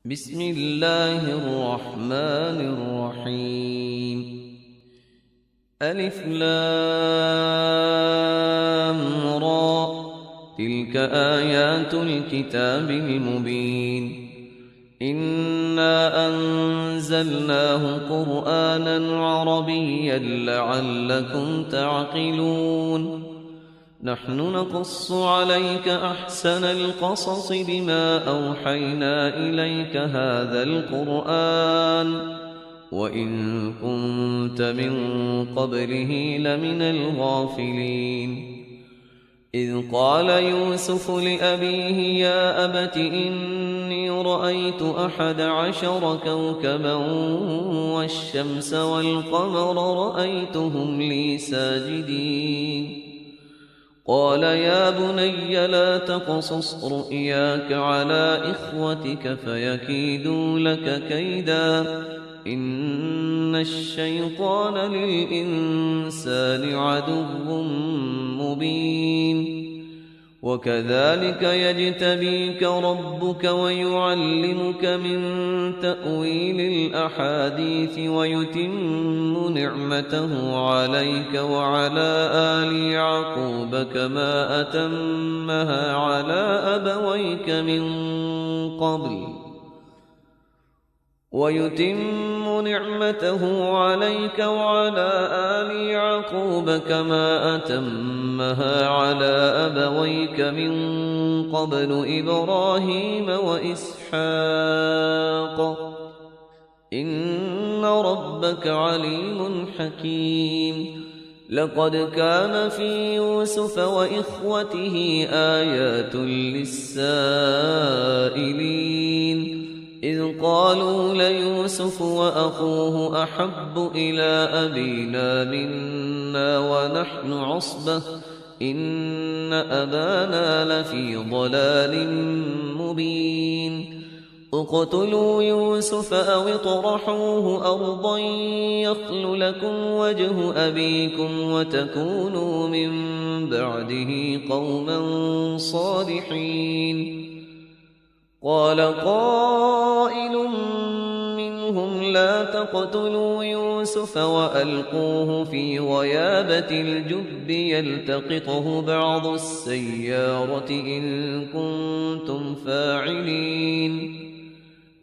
بسم الله الرحمن الرحيم. ألف لام را، تلك آيات الكتاب المبين. إنا أنزلناه قرآنا عربيا لعلكم تعقلون. نحن نقص عليك أحسن القصص بما أوحينا إليك هذا القرآن وإن كنت من قبله لمن الغافلين. إذ قال يوسف لأبيه يا أبت إني رأيت 11 كوكبا والشمس والقمر رأيتهم لي ساجدين. قال يا بني لا تقصص رؤياك على إخوتك فيكيدوا لك كيدا إن الشيطان للإنسان عدو مبين. وكذلك يجتبيك ربك ويعلمك من تأويل الأحاديث ويتم نعمته عليك وعلى آل يعقوب كما أتمها على أبويك من قبل إبراهيم وإسحاق إن ربك عليم حكيم. لقد كان في يوسف وإخوته آيات للسائلين إذ قالوا ليوسف وأخوه أحب إلى أبينا منا ونحن عصبة إن أبانا لفي ضلال مبين. اقتلوا يوسف أو اطرحوه أرضا يخل لكم وجه أبيكم وتكونوا من بعده قوما صالحين. قال قائل منهم لا تقتلوا يوسف وألقوه في غيابة الجب يلتقطه بعض السيارة إن كنتم فاعلين.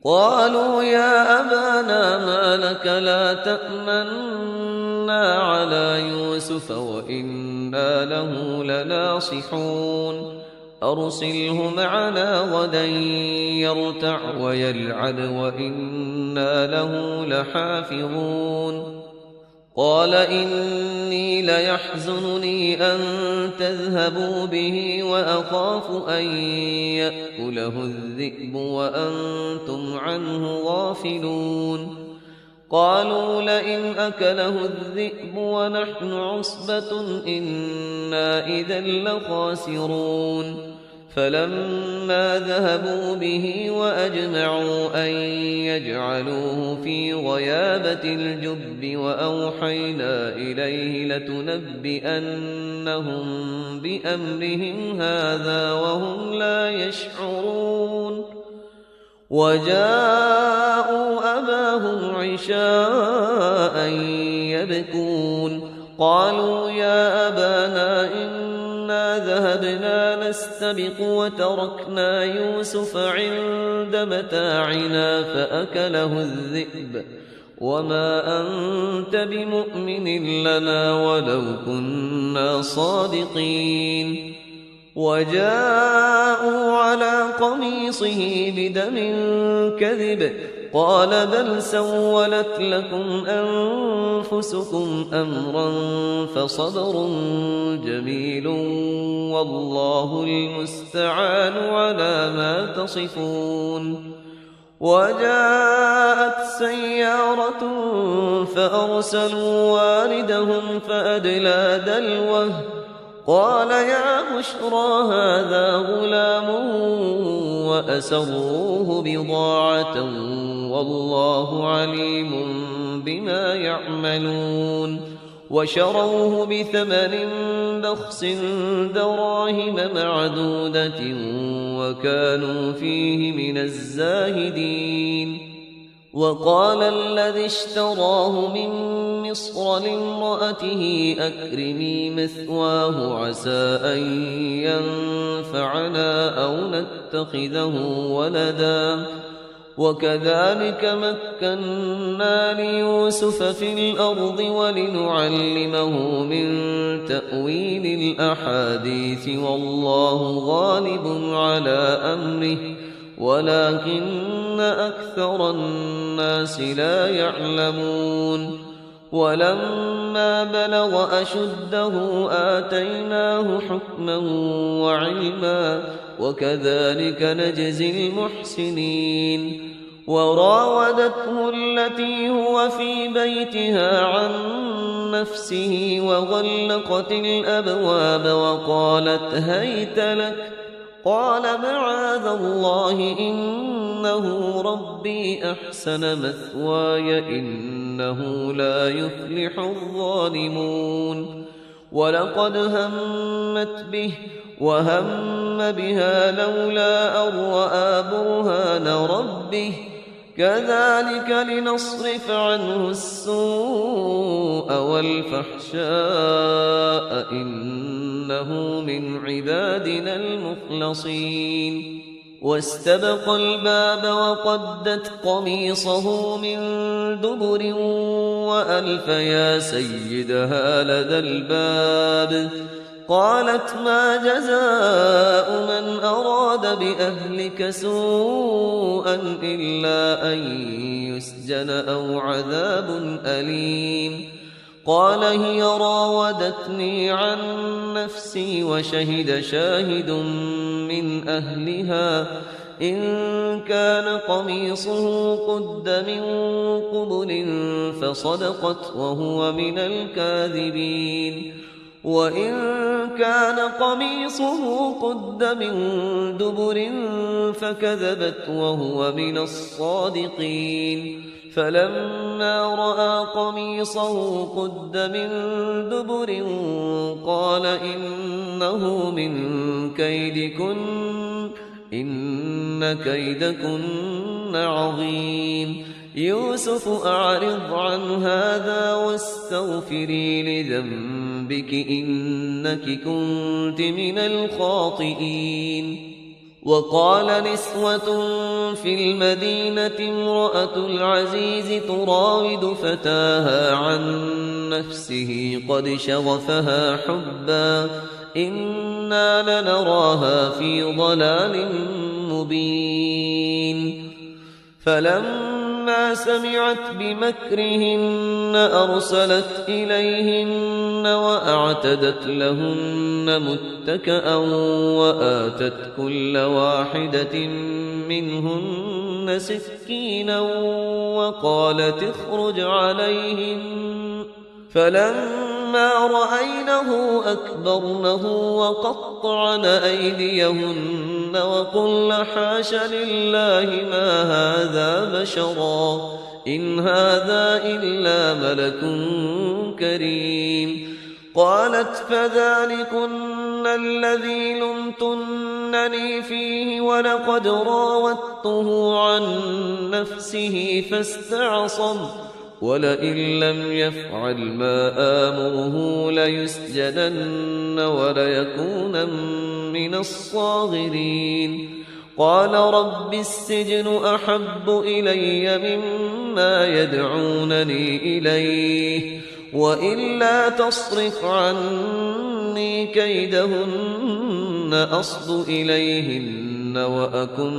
قالوا يا أبانا ما لك لا تأمنا على يوسف وإنا له لناصحون. أرسله معنا غدا يرتع ويلعب وإنا له لحافظون. قال إني ليحزنني أن تذهبوا به وأخاف أن يأكله الذئب وأنتم عنه غافلون. قالوا لئن أكله الذئب ونحن عصبة إنا إذا لخاسرون. فلما ذهبوا به وأجمعوا أن يجعلوه في غيابة الجب وأوحينا إليه لتنبئنهم بأمرهم هذا وهم لا يشعرون. وجاءوا أباهم عشاء يبكون. قالوا يا أبانا إنا ذهبنا نستبق وتركنا يوسف عند متاعنا فأكله الذئب وما أنت بمؤمن لنا ولو كنا صادقين. وجاءوا على قميصه بدم كذب قال بل سولت لكم أنفسكم أمرا فصبر جميل والله المستعان على ما تصفون. وجاءت سيارة فأرسلوا واردهم فأدلى دلوه قال يا بشرى هذا غلام وأسروه بضاعة والله عليم بما يعملون. وشروه بثمن بخس دراهم معدودة وكانوا فيه من الزاهدين. وقال الذي اشتراه من مصر لامرأته أكرمي مثواه عسى أن ينفعنا أو نتخذه ولدا وكذلك مكنا ليوسف في الأرض ولنعلمه من تأويل الأحاديث والله غالب على أمره ولكن أكثر الناس لا يعلمون. ولما بلغ أشده آتيناه حكما وعلما وكذلك نجزي المحسنين. وراودته التي هو في بيتها عن نفسه وغلقت الأبواب وقالت هيت لك قال معاذ الله إنه ربي أحسن مثواي إنه لا يفلح الظالمون. ولقد همت به وهم بها لولا أن رأى برهان ربه كذلك لنصرف عنه السوء والفحشاء إنه من عبادنا المخلصين. واستبق الباب وقدت قميصه من دبر وألف يا سيدها لدى الباب قالت ما جزاء من أراد بأهلك سوءا إلا أن يسجن أو عذاب أليم. قال هي راودتني عن نفسي وشهد شاهد من أهلها إن كان قميصه قد من قبل فصدقت وهو من الكاذبين وإن كان قميصه قد من دبر فكذبت وهو من الصادقين. فلما رأى قميصه قد من دبر قال إنه من كيدكن إن كيدكن عظيم. يوسف أعرض عن هذا واستغفري لذنبك إنك كنت من الخاطئين. وقال نسوة في المدينة امرأة العزيز تراود فتاها عن نفسه قد شغفها حبا إنا لنراها في ضلال مبين. فلما سمعت بمكرهن أرسلت إليهن وأعتدت لهن متكأ وآتت كل واحدة منهن سكينا وقالت اخرج عليهن فلما رأينه أكبرنه وقطعن أيديهن وقلن حاش لله ما هذا بشرا إن هذا إلا ملك كريم. قالت فذلكن الذي لمتنني فيه ولقد راودته عن نفسه فاستعصم ولئن لم يفعل ما آمره ليسجنن وليكونن من الصاغرين. قال رب السجن أحب إلي مما يدعونني إليه وإلا تصرف عني كيدهن أصب إليهن وأكن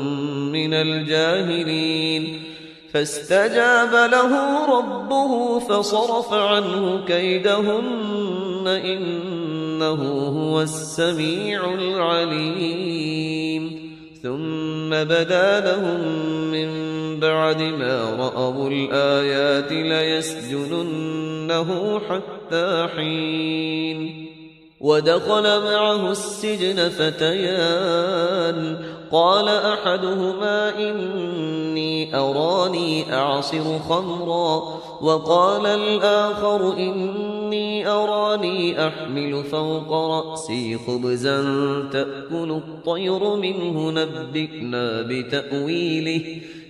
من الجاهلين. فاستجاب له ربه فصرف عنه كيدهن إنه هو السميع العليم. ثم بدا لهم من بعد ما رأوا الآيات ليسجننه حتى حين. ودخل معه السجن فتيان قال أحدهما إني أراني أعصر خمرا وقال الآخر إني إني أراني أحمل فوق رأسي خبزا تأكل الطير منه نبئنا بتأويله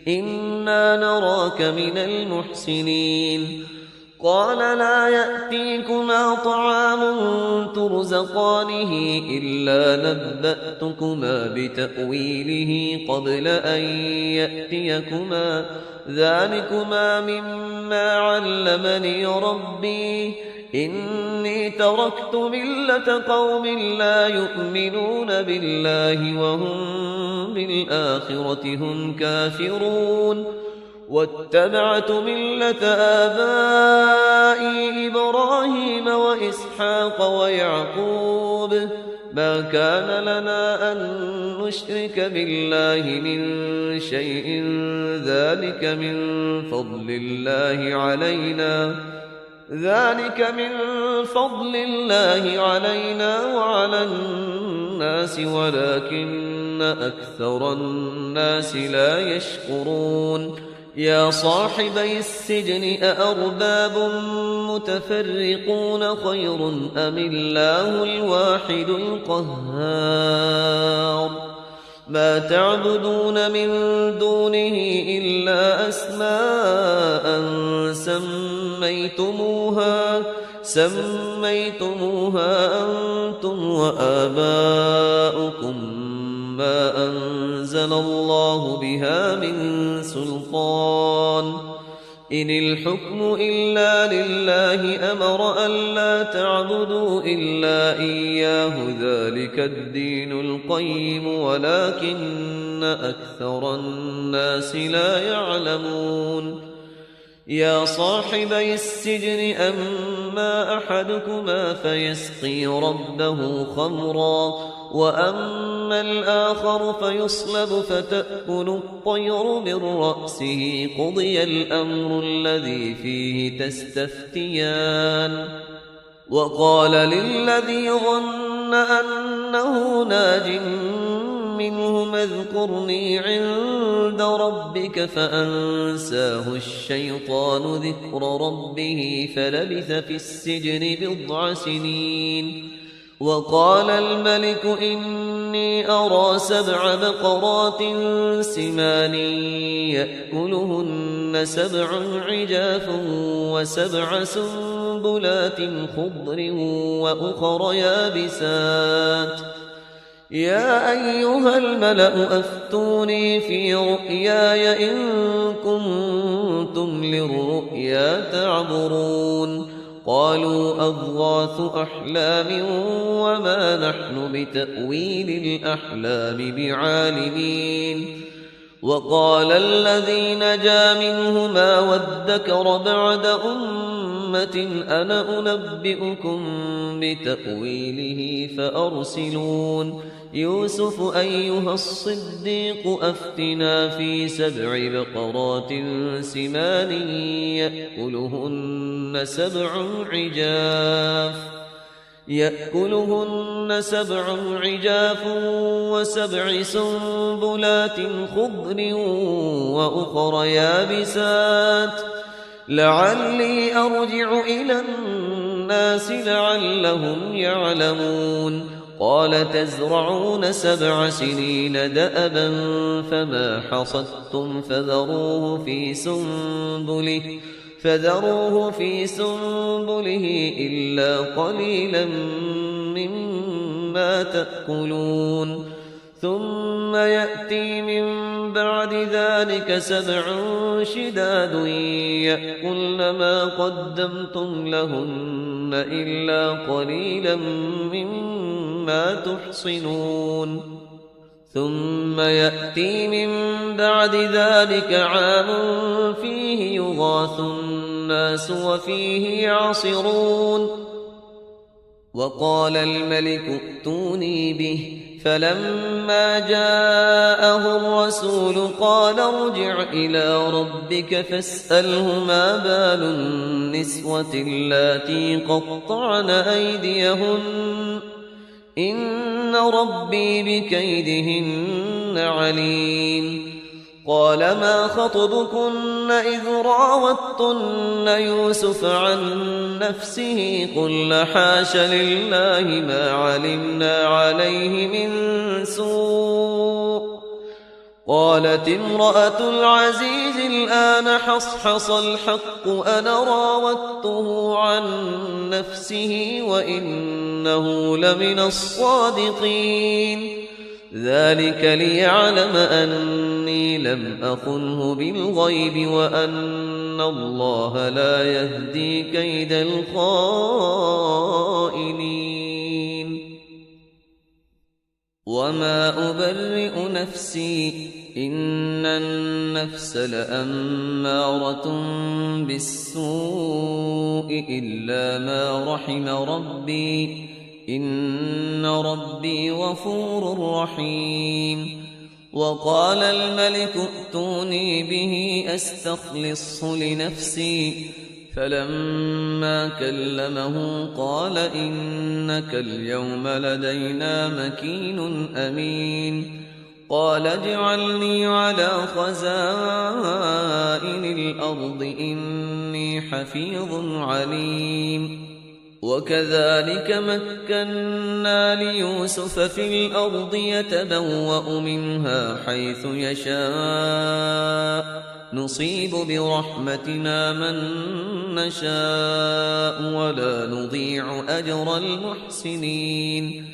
إنا نراك من المحسنين قال لا يأتيكما طعام ترزقانه إلا نبأتكما بتأويله قبل أن يأتيكما ذلكما مما علمني ربي إني تركت ملة قوم لا يؤمنون بالله وهم بالآخرة هم كافرون واتبعت ملة آبائي إبراهيم وإسحاق ويعقوب ما كان لنا أن نشرك بالله من شيء ذلك من فضل الله علينا وعلى الناس ولكن أكثر الناس لا يشكرون يا صاحبي السجن أأرباب متفرقون خير أم الله الواحد القهار ما تعبدون من دونه إلا أسماء سميتموها أنتم وآباؤكم ما أنزل الله بها من سلطان إن الحكم إلا لله أمر ألا تعبدوا إلا إياه ذلك الدين القيم ولكن أكثر الناس لا يعلمون يا صاحبي السجن أما أحدكما فيسقي ربه خمرا وأما الآخر فيصلب فتأكل الطير من رأسه قضي الأمر الذي فيه تستفتيان وقال للذي ظن أنه ناج منهما اذكرني عند ربك فأنساه الشيطان ذكر ربه فلبث في السجن 9 سنين وقال الملك إني أرى 7 بقرات سمان يأكلهن 7 عجاف و7 سنبلات خضر وأخر يابسات يا أيها الملأ أفتوني في رؤياي إن كنتم للرؤيا تعبرون قالوا أضغاث أحلام وما نحن بتأويل الأحلام بعالمين وقال الذي نجا منهما وادكر بعد أمة أنا أنبئكم بتأويله فأرسلون يوسف أيها الصديق أفتنا في 7 بقرات سمان يأكلهن 7 عجاف و7 سنبلات خضر وأخر يابسات لعلي أرجع إلى الناس لعلهم يعلمون قال تزرعون 7 سنين دأبا فما حصدتم فذروه في سنبله إلا قليلا مما تأكلون ثم يأتي من بعد ذلك 7 شداد يأكلن ما قدمتم لهن إلا قليلا مما تحصنون ثم يأتي من بعد ذلك عام فيه يغاث الناس وفيه يعصرون وقال الملك ائتوني به فلما جاءه الرسول قال ارجع إلى ربك فاسأله ما بال النسوة اللاتي قطعن أيديهن إن ربي بكيدهن عليم قال ما خطبكن إذ راوتن يوسف عن نفسه قلن حاش لله ما علمنا عليه من سوء قالت امرأة العزيز الآن حصحص الحق أنا راودته عن نفسه وإنه لمن الصادقين ذلك ليعلم أني لم أخنه بالغيب وأن الله لا يهدي كيد الخائنين وما أبرئ نفسي إن النفس لأمارة بالسوء إلا ما رحم ربي إن ربي غفور رحيم وقال الملك ائتوني به أستخلصه لنفسي فلما كلمه قال إنك اليوم لدينا مكين أمين قال اجعلني على خزائن الأرض إني حفيظ عليم وكذلك مكنا ليوسف في الأرض يتبوأ منها حيث يشاء نصيب برحمتنا من نشاء ولا نضيع أجر المحسنين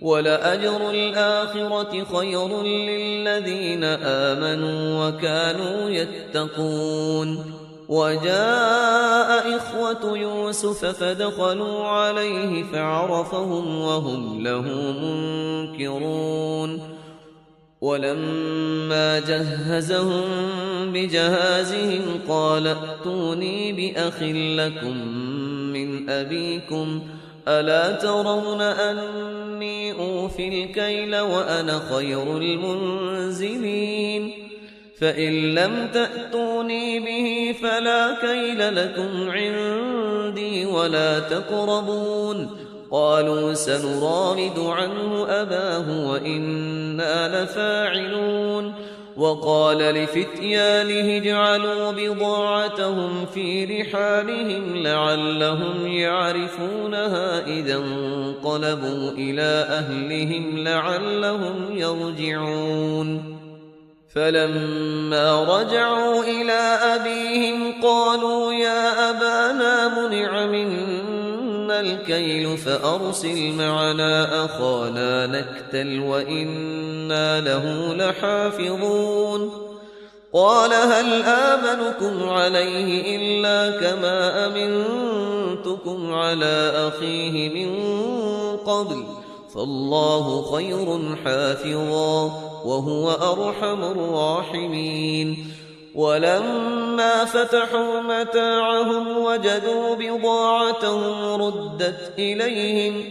ولأجر الآخرة خير للذين آمنوا وكانوا يتقون وجاء إخوة يوسف فدخلوا عليه فعرفهم وهم له منكرون ولما جهزهم بجهازهم قال ائتوني بأخ لكم من أبيكم ألا ترون أني أوفي الكيل وأنا خير المنزلين فإن لم تأتوني به فلا كيل لكم عندي ولا تقربون قالوا سنراود عنه أباه وإنا لفاعلون وقال لفتيانه اجعلوا بضاعتهم في رحالهم لعلهم يعرفونها إذا انقلبوا إلى أهلهم لعلهم يرجعون فلما رجعوا إلى أبيهم قالوا يا أبانا منع منا الكيل فأرسل معنا أخانا نكتل وإنا له لحافظون قال هل آمنكم عليه إلا كما أمنتكم على أخيه من قبل فالله خير حافظا وهو أرحم الراحمين ولما فتحوا متاعهم وجدوا بضاعتهم ردت إليهم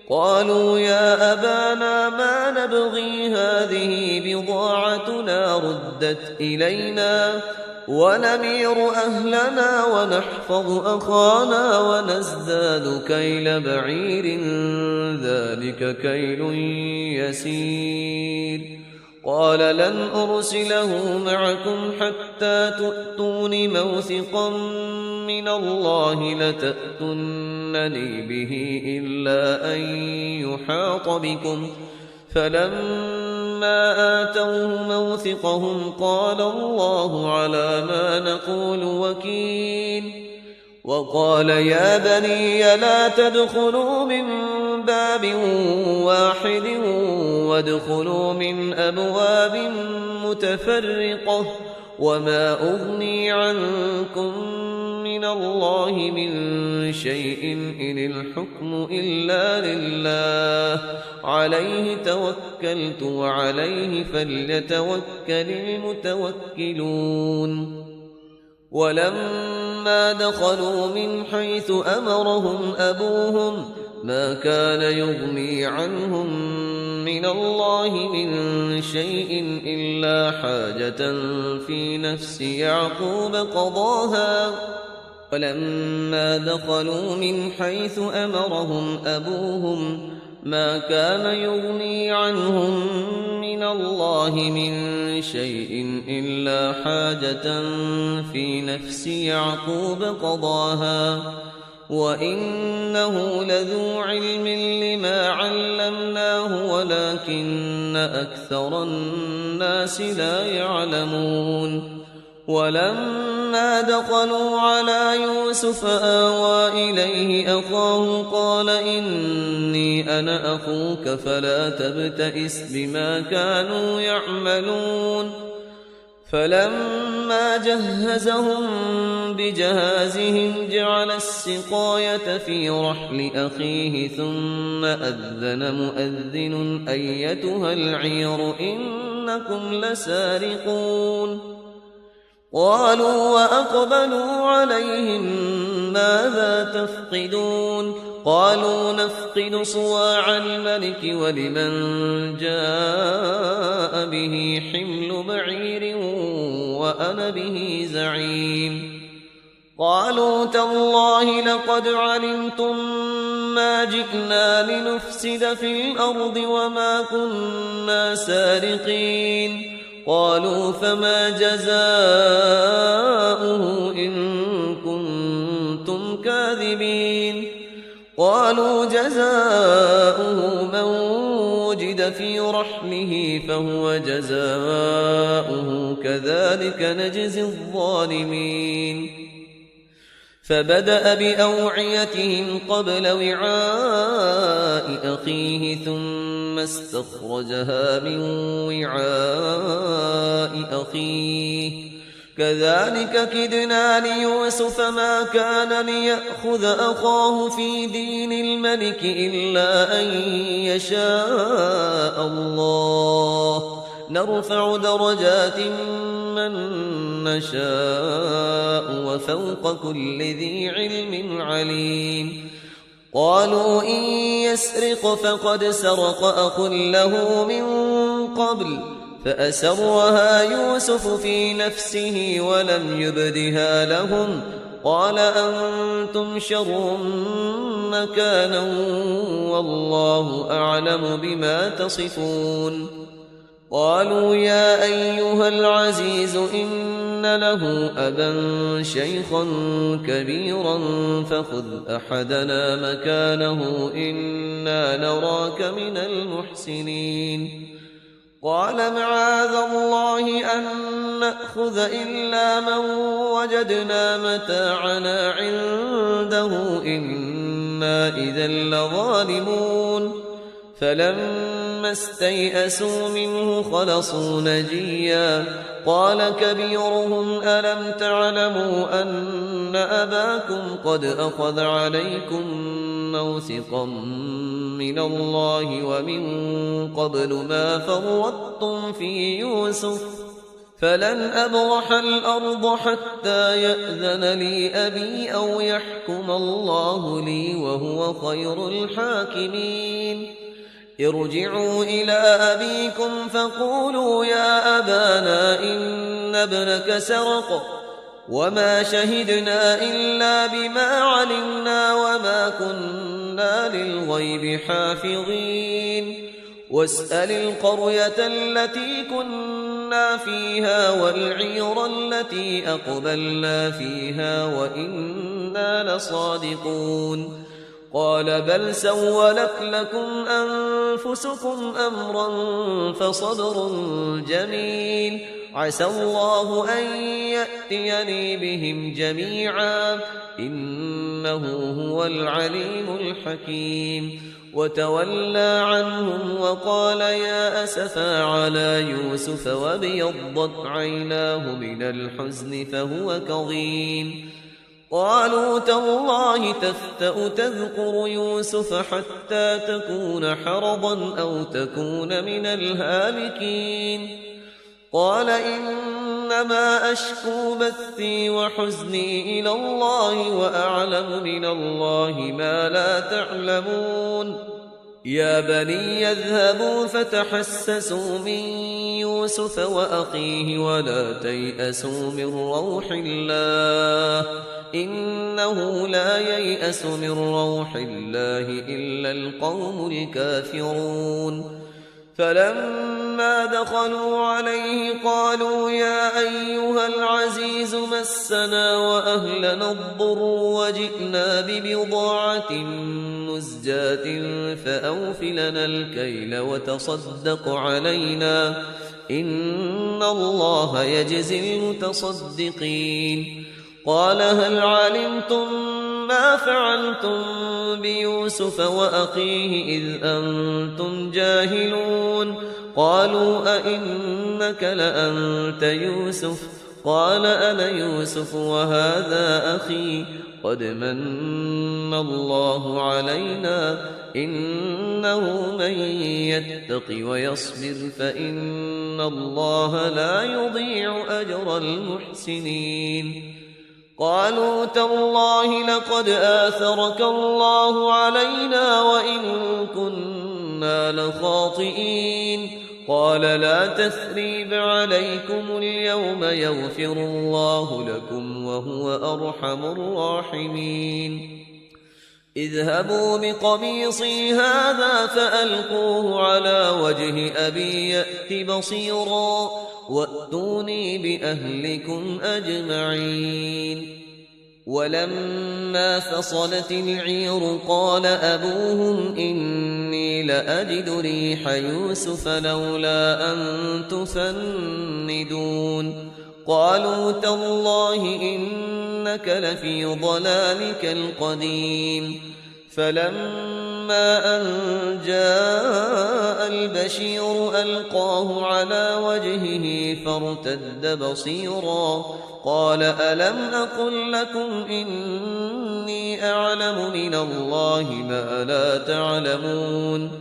قالوا يا أبانا ما نبغي هذه بضاعتنا ردت إلينا ونمير أهلنا ونحفظ أخانا ونزداد كيل بعير ذلك كيل يسير قال لن أرسله معكم حتى تؤتون موثقا من الله لتأتونني به إلا أن يحاط بكم فلما آتوه موثقهم قال الله على ما نقول وكيل وقال يا بني لا تدخلوا من باب واحد وادخلوا من أبواب متفرقة وما أغني عنكم من الله من شيء إن الحكم إلا لله عليه توكلت وعليه فليتوكل المتوكلون ولما دخلوا من حيث أمرهم أبوهم ما كان يغني عنهم من الله من شيء إلا حاجة في نفس يعقوب قضاها ولما دخلوا من حيث أمرهم أبوهم ما كان يغني عنهم من الله من شيء إلا حاجة في نفس يعقوب قضاها وإنه لذو علم لما علمناه ولكن أكثر الناس لا يعلمون ولما دخلوا على يوسف آوى إليه أخاه قال إني أنا أخوك فلا تبتئس بما كانوا يعملون فلما جهزهم بجهازهم جعل السقاية في رحل أخيه ثم أذن مؤذن أيتها العير إنكم لسارقون قالوا وأقبلوا عليهم ماذا تفقدون قالوا نفقد صواع الملك ولمن جاء به حمل بعير وأنا به زعيم قالوا تالله لقد علمتم ما جئنا لنفسد في الأرض وما كنا سارقين قالوا فما جزاؤه إن كنتم كاذبين قالوا جزاؤه من وجد في رحله فهو جزاؤه كذلك نجزي الظالمين فبدأ بأوعيتهم قبل وعاء أخيه ثم استخرجها من وعاء أخيه كذلك كدنا ليوسف ما كان ليأخذ أخاه في دين الملك إلا أن يشاء الله نرفع درجات من نشاء وفوق كل ذي علم عليم قالوا إن يسرق فقد سرق أخ له من قبل فأسرها يوسف في نفسه ولم يبدها لهم قال أنتم شر مكانا والله أعلم بما تصفون قالوا يا أيها العزيز إن له أبا شيخا كبيرا فخذ أحدنا مكانه إنا نراك من المحسنين قال معاذ الله أن نأخذ إلا من وجدنا متاعنا عنده إنا إذا لظالمون فلما استيئسوا منه خلصوا نجيا قال كبيرهم ألم تعلموا أن أباكم قد أخذ عليكم موثقا من الله ومن قبل ما فرطتم في يوسف فلن أبرح الأرض حتى يأذن لي أبي أو يحكم الله لي وهو خير الحاكمين ارجعوا إلى أبيكم فقولوا يا أبانا إن ابنك سرق وما شهدنا إلا بما علمنا وما كنا للغيب حافظين واسأل القرية التي كنا فيها والعير التي أقبلنا فيها وإنا لصادقون قال بل سولت لكم أنفسكم أمرا فصبر جميل عسى الله أن يأتيني بهم جميعا إنه هو العليم الحكيم وتولى عنهم وقال يا أسفا على يوسف وابيضت عيناه من الحزن فهو كظيم قالوا تالله تفتأ تذكر يوسف حتى تكون حرضا أو تكون من الهالكين قال إنما أشكو بثي وحزني إلى الله وأعلم من الله ما لا تعلمون يا بني اذهبوا فتحسسوا من يوسف وأخيه ولا تيأسوا من روح الله إنه لا ييأس من روح الله إلا القوم الكافرون فلما دخلوا عليه قالوا يا أيها العزيز مسنا وأهلنا الضر وجئنا ببضاعة مزجاة فأوف لنا الكيل وتصدق علينا إن الله يجزي المتصدقين قال هل علمتم ما فعلتم بيوسف وأخيه إذ أنتم جاهلون قالوا أئنك لأنت يوسف قال أنا يوسف وهذا أخي قد من الله علينا إنه من يتق ويصبر فإن الله لا يضيع أجر المحسنين قالوا تالله لقد آثرك الله علينا وإن كنا لخاطئين قال لا تثريب عليكم اليوم يغفر الله لكم وهو أرحم الراحمين اذهبوا بقميصي هذا فألقوه على وجه أبي يأت بصيرا وأتوني بأهلكم أجمعين ولما فصلت العير قال أبوهم إني لأجد ريح يوسف لولا أن تفندون قالوا تالله إنك لفي ضلالك القديم فلما أن جاء البشير ألقاه على وجهه فارتد بصيرا قال ألم أقل لكم إني أعلم من الله ما لا تعلمون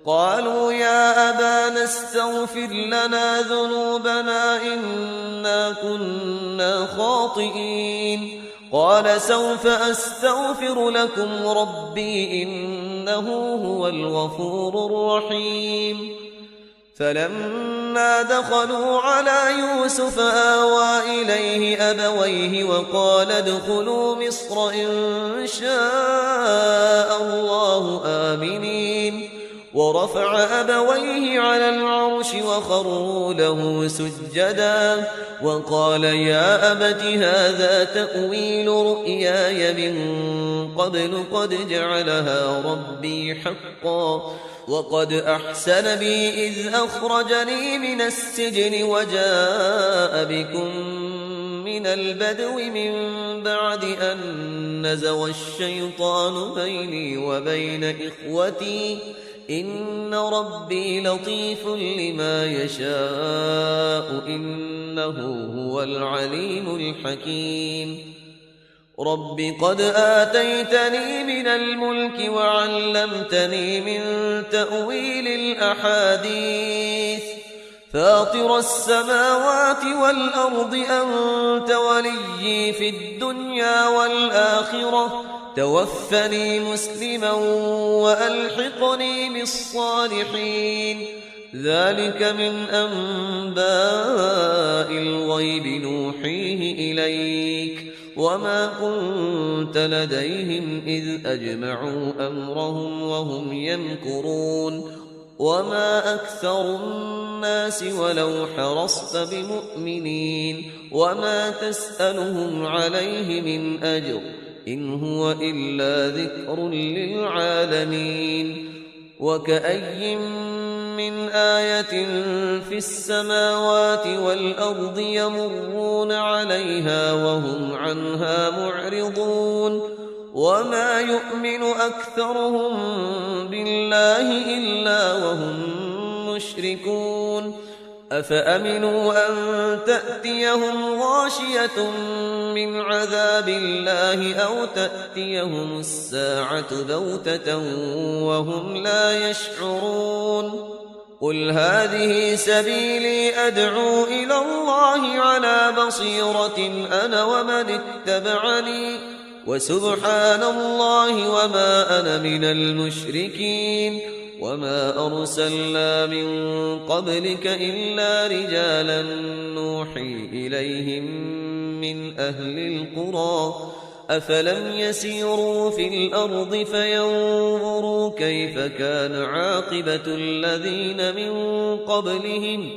قالوا يا أبانا استغفر لنا ذنوبنا إنا كنا خاطئين قال سوف أستغفر لكم ربي إنه هو الغفور الرحيم فلما دخلوا على يوسف آوى إليه أبويه وقال ادخلوا مصر إن شاء الله آمنين ورفع أبويه على العرش وخروا له سجدا وقال يا أبت هذا تأويل رؤياي من قبل قد جعلها ربي حقا وقد أحسن بي إذ أخرجني من السجن وجاء بكم من البدو من بعد أن نزغ الشيطان بيني وبين إخوتي إن ربي لطيف لما يشاء إنه هو العليم الحكيم رب قد آتيتني من الملك وعلمتني من تأويل الأحاديث فاطر السماوات والأرض أنت وليي في الدنيا والآخرة توفني مسلما وألحقني بالصالحين ذلك من أنباء الغيب نوحيه إليك وما كنت لديهم إذ أجمعوا أمرهم وهم يمكرون وما أكثر الناس ولو حرصت بمؤمنين وما تسألهم عليه من أجر إن هو إلا ذكر للعالمين وكأي من آية في السماوات والأرض يمرون عليها وهم عنها معرضون وما يؤمن أكثرهم بالله إلا وهم مشركون أفأمنوا أن تأتيهم غاشية من عذاب الله أو تأتيهم الساعة بغتة وهم لا يشعرون قل هذه سبيلي أدعو إلى الله على بصيرة أنا ومن اتبعني وسبحان الله وما أنا من المشركين وما أرسلنا من قبلك إلا رجالا نوحي إليهم من أهل القرى أفلم يسيروا في الأرض فينظروا كيف كان عاقبة الذين من قبلهم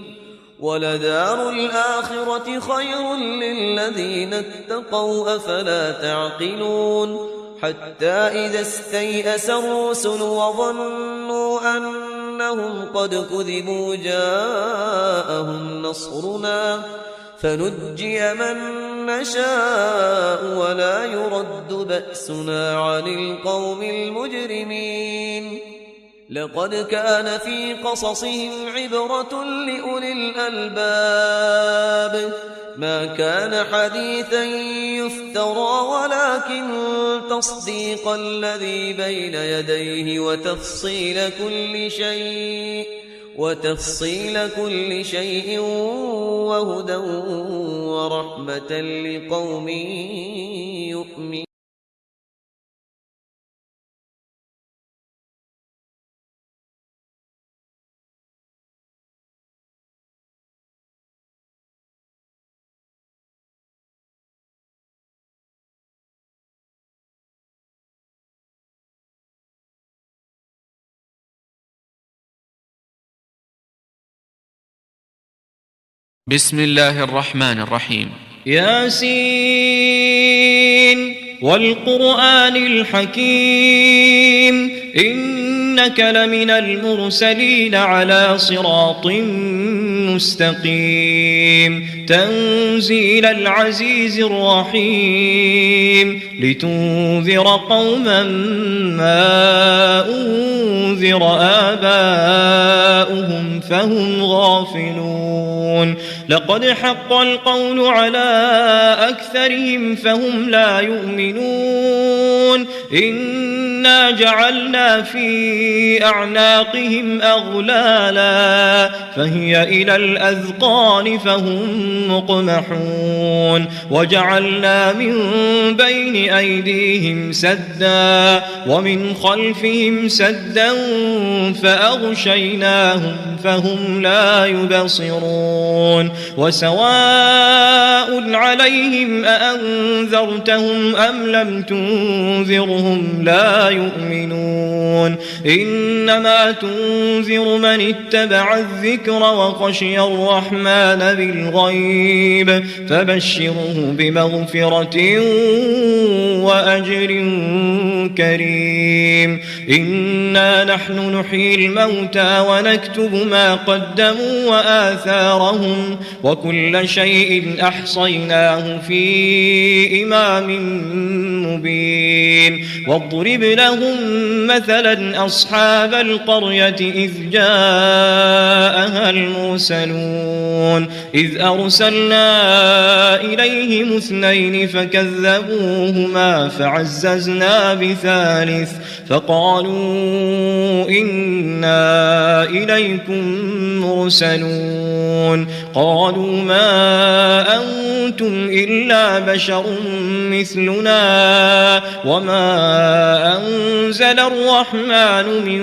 ولدار الآخرة خير للذين اتقوا أفلا تعقلون حتى إذا استيأس الرسل وظنوا أنهم قد كذبوا جاءهم نصرنا فنجي من نشاء ولا يرد بأسنا عن القوم المجرمين لقد كان في قصصهم عبرة لأولي الألباب ما كان حديثا يفترى ولكن تصديق الذي بين يديه وتفصيل كل شيء وهدى ورحمة لقوم يؤمنون. بسم الله الرحمن الرحيم. ياسين والقرآن الحكيم إنك لمن المرسلين على صراط مستقيم تنزيل العزيز الرحيم لتنذر قوما ما أنذر آباؤهم فهم غافلون لقد حق القول على أكثرهم فهم لا يؤمنون إنا جعلنا في أعناقهم أغلالا فهي إلى الأذقان فهم مقمحون وجعلنا من بين أيديهم سدا ومن خلفهم سدا فأغشيناهم فهم لا يبصرون وسواء عليهم أأنذرتهم أم لم تنذرهم لا يؤمنون إنما تنذر من اتبع الذكر وخشي الرحمن بالغيب فبشره بمغفرة وأجر كريم إنا نحن نحيي الموتى ونكتب ما قدموا وآثارهم وكل شيء أحصيناه في إمام مبين واضرب لهم مثلا أصحاب القرية إذ جاءها المرسلون إذ أرسلنا إليهم اثنين فكذبوهما فعززنا بثالث فقالوا إنا إليكم مرسلون قالوا ما أنتم إلا بشر مثلنا وما أنزل الرحمن من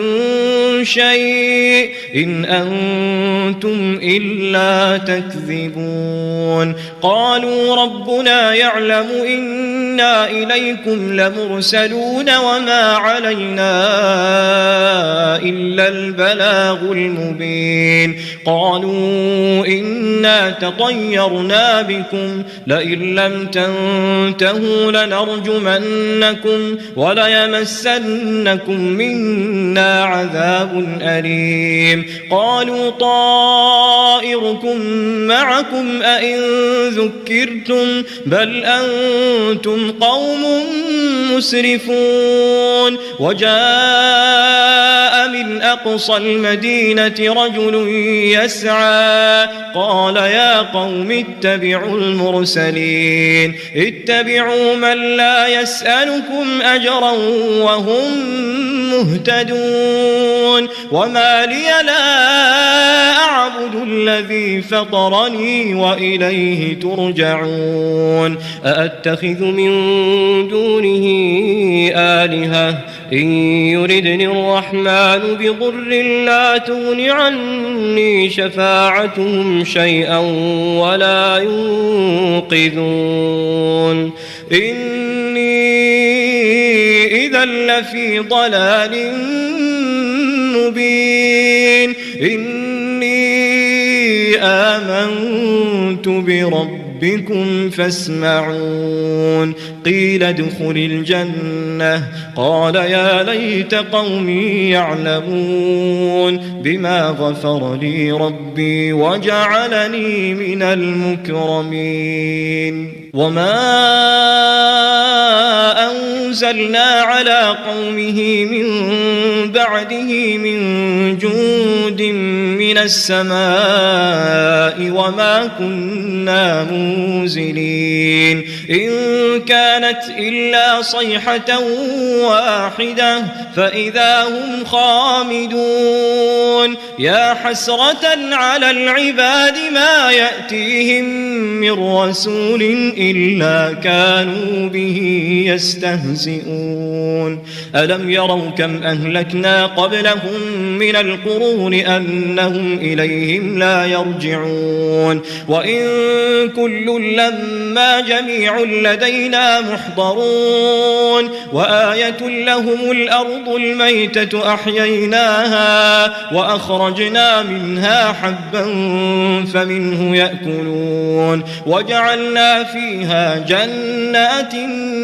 شيء إن أنتم إلا تكذبون قالوا ربنا يعلم إنا إليكم لمرسلون وما علينا إلا البلاغ المبين قالوا إنا تطيرنا بكم لئن لم تنتهوا لنرجمنكم وليمسنكم منا عذاب أليم قالوا طائركم معكم أئن ذكرتم بل أنتم قوم مسرفون وجاء من أقصى المدينة رجل يسعى قال يا قوم اتبعوا المرسلين اتبعوا من لا يسألكم أجرا وهم مهتدون وما لي لا أعبد الذي فطرني وإليه ترجعون أأتخذ من دونه آلهة إن يردني الرحمن بضر لا تغن عني شفاعتهم شيئا ولا ينقذون إني إذا لفي ضلال مبين إني آمنت بربكم فاسمعون قيل ادخل الجنة قال يا ليت قومي يعلمون بما غفر لي ربي وجعلني من المكرمين وما أنزلنا على قومه من بعده من جند من السماء وما كنا منزلين إن كانت إلا صيحة واحدة فإذا هم خامدون يا حسرة على العباد ما يأتيهم من رسول إلا كانوا به يستهزئون ألم يروا كم أهلكنا قبلهم من القرون أنهم إليهم لا يرجعون وإن كل لما جميع لدينا محضرون وآية لهم الأرض الميتة أحييناها وأخرجنا منها حبا فمنه يأكلون وجعلنا فيها جنات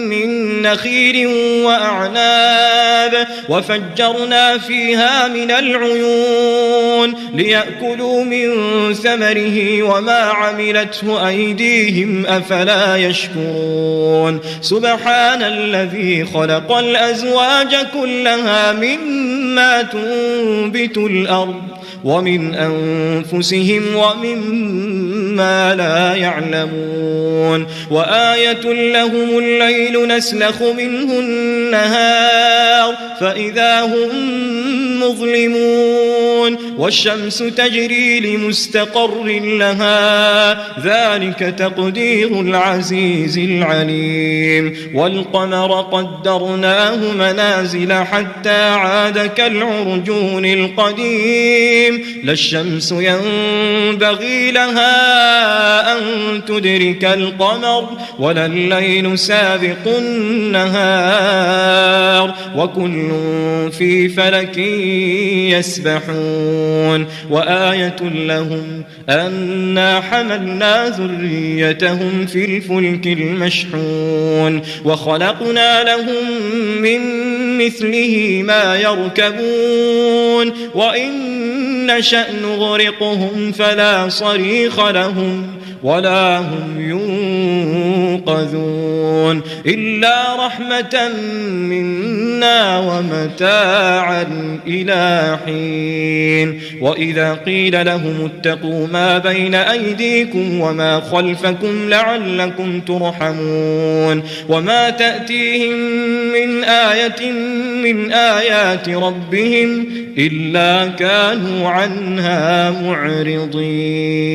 من نخيل وأعناب وفجرنا فيها من العيون ليأكلوا من ثمره وما عملته أيديهم أفلا يشكرون سبحان الذي خلق الأزواج كلها مما تنبت الأرض ومن أنفسهم ومما لا يعلمون وآية لهم الليل نسلخ منه النهار فإذا هم مظلمون والشمس تجري لمستقر لها ذلك تقدير العزيز العليم والقمر قدرناه منازل حتى عاد كالعرجون القديم لا الشمس ينبغي لها أن تدرك القمر ولا الليل سابق النهار وكل في فلك يسبحون وآية لهم أنا حملنا ذريتهم في الفلك المشحون وخلقنا لهم من مثله ما يركبون وإن نشأ نغرقهم فلا صريخ لهم ولا هم ينقذون إلا رحمة منا ومتاعا إلى حين وإذا قيل لهم اتقوا ما بين أيديكم وما خلفكم لعلكم ترحمون وما تأتيهم من آية من آيات ربهم إلا كانوا عنها معرضين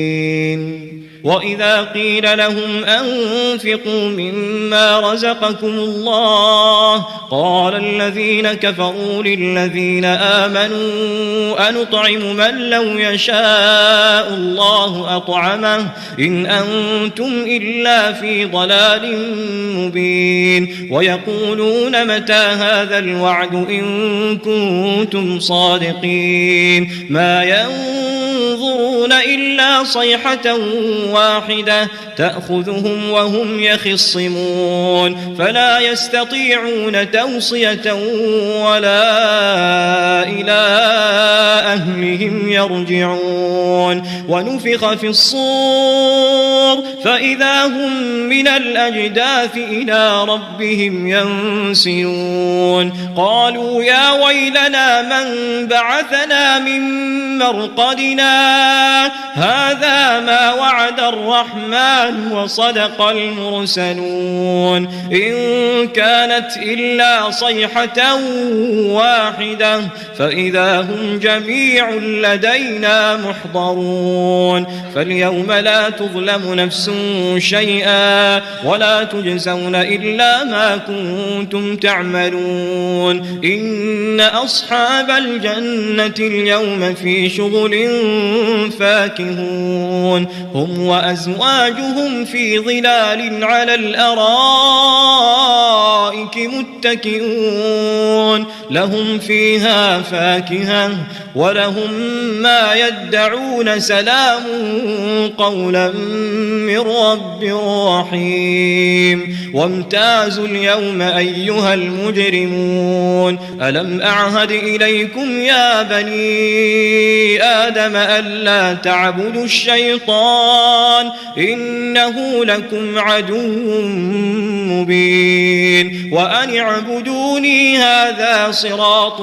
وإذا قيل لهم أنفقوا مما رزقكم الله قال الذين كفروا للذين آمنوا أنطعم من لو يشاء الله أطعمه إن أنتم إلا في ضلال مبين ويقولون متى هذا الوعد إن كنتم صادقين ما ينظرون إلا صيحة واحدة تأخذهم وهم يخصمون فلا يستطيعون توصية ولا إلى أهلهم يرجعون ونفخ في الصور فإذا هم من الأجداث إلى ربهم ينسلون قالوا يا ويلنا من بعثنا من مرقدنا هذا ما وعد الرحمن وصدق المرسلون إن كانت إلا صيحة واحدة فإذا هم جميع لدينا محضرون فاليوم لا تظلم نفس شيئا ولا تجزون إلا ما كنتم تعملون إن أصحاب الجنة اليوم في شغل فاكهون هم وأزواجهم في ظلال على الأرائك متكئون لهم فيها فاكهة ولهم ما يدعون سلام قولا من رب رحيم وامتازوا اليوم أيها المجرمون ألم أعهد إليكم يا بني آدم ألا تعبدوا الشيطان إنه لكم عدو مبين وأن اعبدوني هذا صراط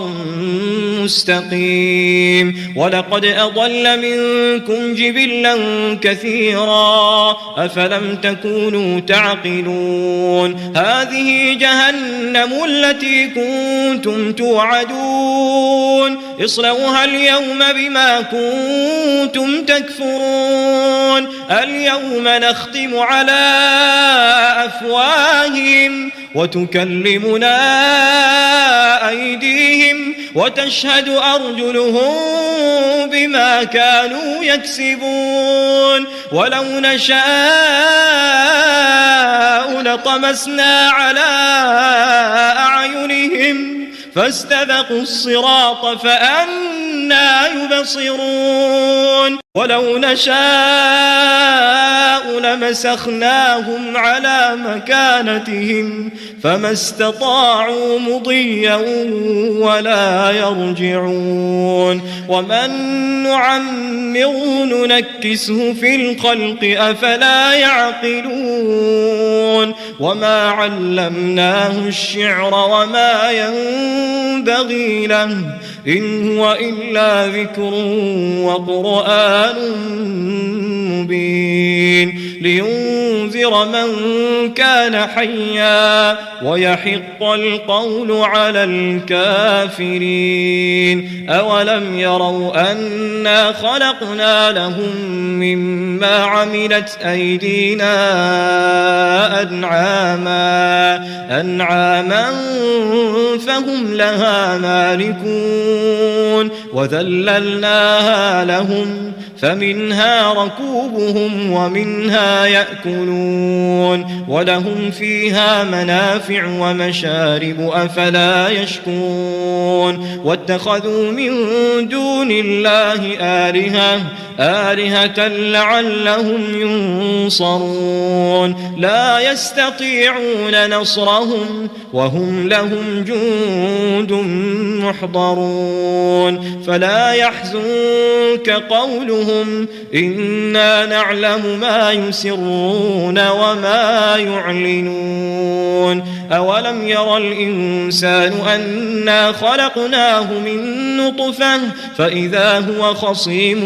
مستقيم ولقد أضل منكم جبلا كثيرا أفلم تكونوا تعقلون هذه جهنم التي كنتم توعدون اصلوها اليوم بما كنتم تكفرون اليوم نختم على أفواههم وتكلمنا أيديهم وتشهد أرجلهم بما كانوا يكسبون ولو نشاء لطمسنا على أعينهم فاستبقوا الصراط فأنى يبصرون ولو نشاء لمسخناهم على مكانتهم فما استطاعوا مضيا ولا يرجعون ومن نعمره ننكسه في الخلق أفلا يعقلون وما علمناه الشعر وما ينبغي له إن هو إلا ذكر وقرآن مبين لينذر من كان حيا ويحق القول على الكافرين أولم يروا أنا خلقنا لهم مما عملت أيدينا أنعاما فهم لها مالكون وذللناها لهم فمنها ركوبهم ومنها يأكلون ولهم فيها منافع ومشارب أفلا يشكرون واتخذوا من دون الله آلهة لعلهم ينصرون لا يستطيعون نصرهم وهم لهم جند محضرون فلا يحزنك قولهم إنا نعلم ما يسرون وما يعلنون أولم يرى الإنسان أنا خلقناه من نطفة فإذا هو خصيم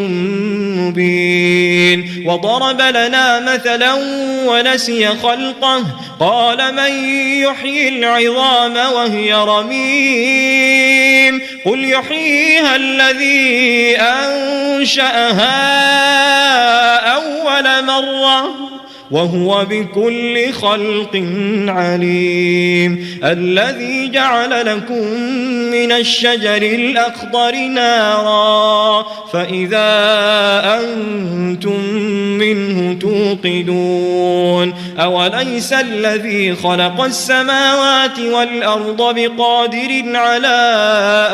مبين وضرب لنا مثلا ونسي خلقه قال من يحيي العظام وهي رميم قل يحييها الذي أنشأها أول مرة وهو بكل خلق عليم الذي جعل لكم من الشجر الأخضر نارا فإذا أنتم منه توقدون أوليس الذي خلق السماوات والأرض بقادر على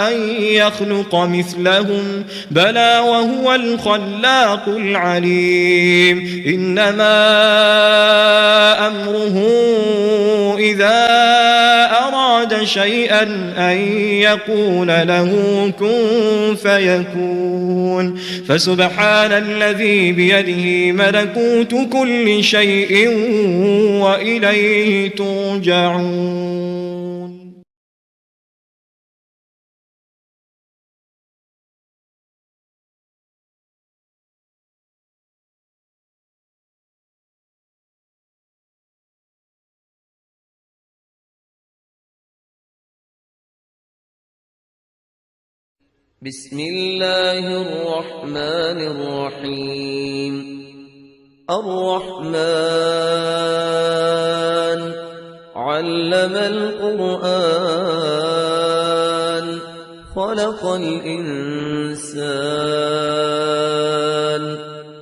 أن يخلق مثلهم بلى وهو الخلاق العليم إنما أمره إذا أراد شيئا أن يقول له كن فيكون فسبحان الذي بيده ملكوت كل شيء وإليه ترجعون. بسم الله الرحمن الرحيم الرحمن علم القرآن خلق الإنسان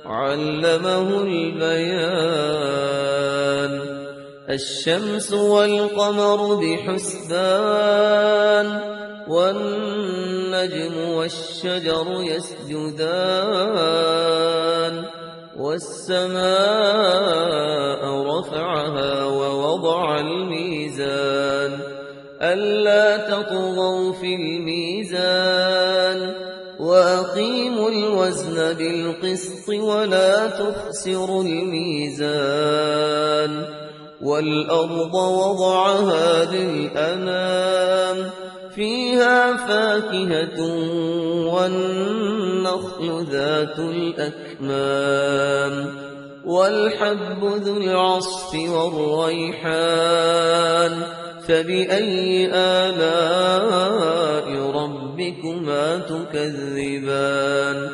علمه البيان الشمس والقمر بحسبان والنجم والشجر يسجدان والسماء رفعها ووضع الميزان ألا تطغوا في الميزان وأقيموا الوزن بالقسط ولا تخسروا الميزان والأرض وضعها للأنام فيها فاكهة والنخل ذات الأكمام والحب ذو العصف والريحان فبأي آلاء ربكما تكذبان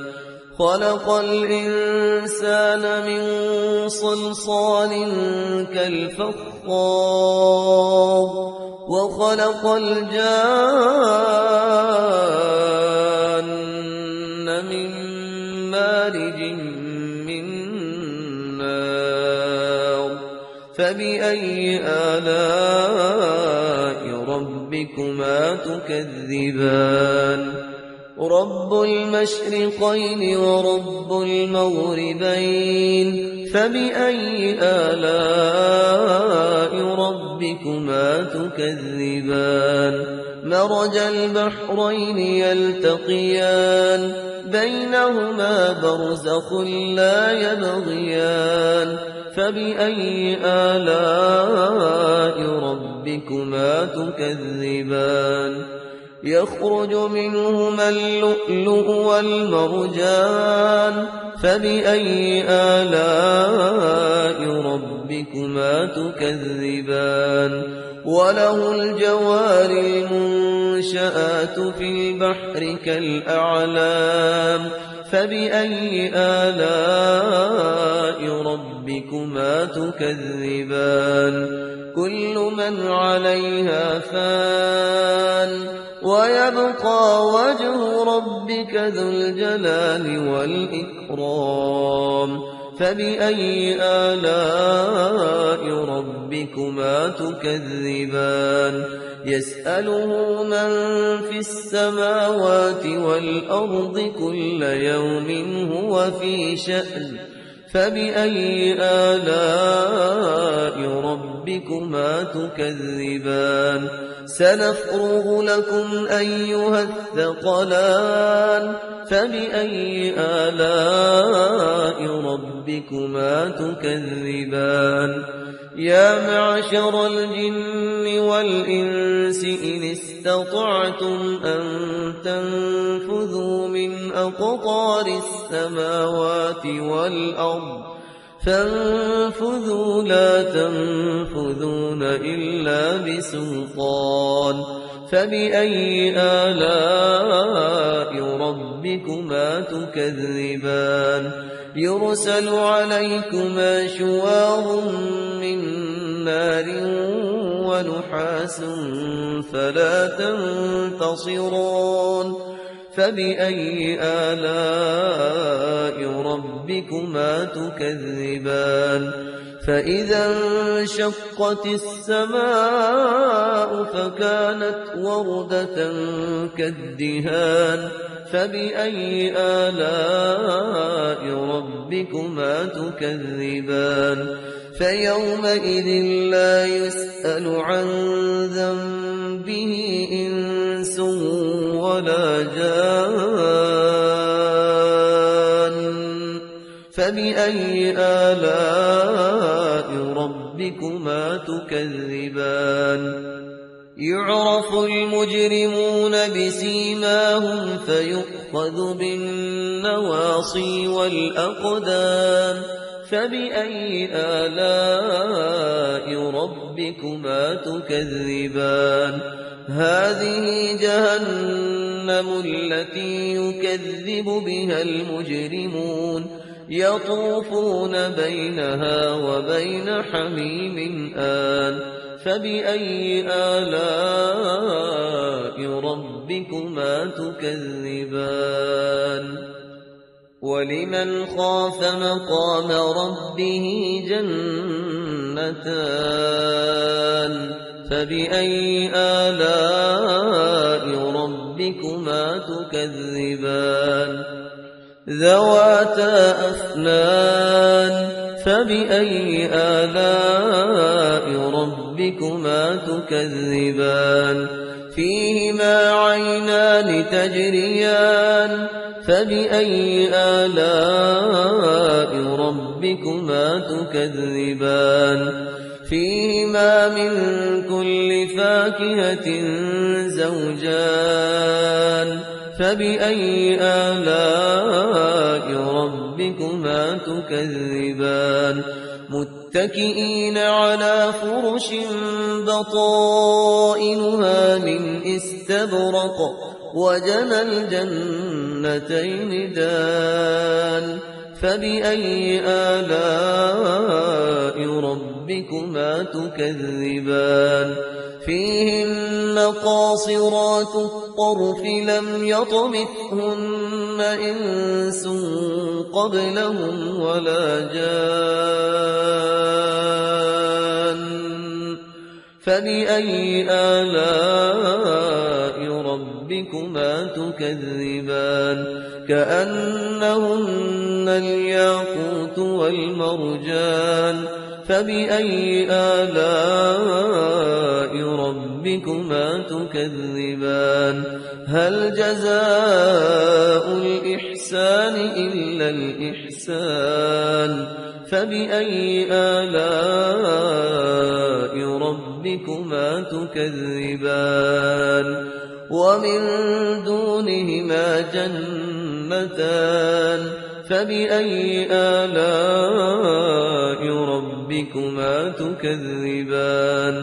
خلق الإنسان من صلصال كالفخار وخلق الجان من مارج من نار فبأي آلاء ربكما تكذبان رب المشرقين ورب المغربين فبأي آلاء ربكما تكذبان مرج البحرين يلتقيان بينهما برزخ لا يبغيان فبأي آلاء ربكما تكذبان يخرج منهما اللؤلؤ والمرجان فبأي آلاء ربكما تكذبان وله الجوار المنشآت في البحر كالأعلام فبأي آلاء ربكما تكذبان كل من عليها فان ويبقى وجه ربك ذو الجلال والإكرام فبأي آلاء ربكما تكذبان يسأله من في السماوات والأرض كل يوم هو في شأن فبأي آلاء ربكما تكذبان سنفرغ لكم أيها الثقلان فبأي آلاء ربكما تكذبان يا معشر الجن والإنس إن استطعتم أن تنفذوا من أقطار السماوات والأرض فانفذوا لا تنفذون إلا بسلطان فبأي آلاء ربكما تكذبان يرسل عليكما شواظ من نار ونحاس فلا تنتصران فبأي آلاء ربكما تكذبان فإذا انشقت السماء فكانت وردة كالدهان فبأي آلاء ربكما تكذبان فيومئذ لا يسأل عن ذنبه إنس ولا جان فبأي آلاء ربكما تكذبان يعرف المجرمون بسيماهم فيؤخذ بالنواصي والأقدام فبأي آلاء ربكما تكذبان هذه جهنم التي يكذب بها المجرمون يطوفون بينها وبين حميم آن فبأي آلاء ربكما تكذبان ولمن خاف مقام ربه جنتان فبأي آلاء ربكما تكذبان ذواتا أفنان فبأي آلاء ربكما تكذبان فيهما عينان تجريان فبأي آلاء ربكما تكذبان فيهما من كل فاكهة زوجان فبأي آلاء ربكما تكذبان متكئين على فرش بطائنها من استبرق وجنى الجنتين دان فبأي آلاء ربكما تكذبان فيهن قاصرات الطرف لم يطمثهن إنس قبلهم ولا جان فبأي آلاء ربكما تكذبان كأنهن الياقوت والمرجان فبأي آلاء ربكما تكذبان هل جزاء الإحسان إلا الإحسان فبأي آلاء ربكما تكذبان ومن دونهما جنتان فبأي آلاء ربكما تكذبان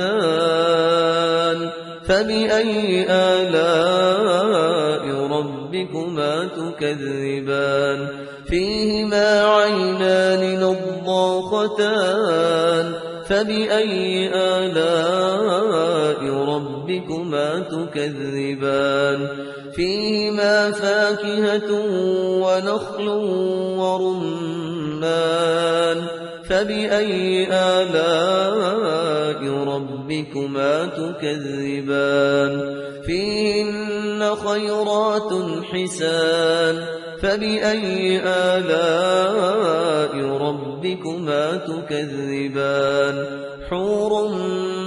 مدهامتان فبأي آلاء ربكما تكذبان فيهما عينان نضاختان فبأي آلاء ربكما تكذبان فيهما فاكهة ونخل ورمان فبأي آلاء ربكما تكذبان فيهن خيرات حسان فبأي آلاء ربكما تكذبان حور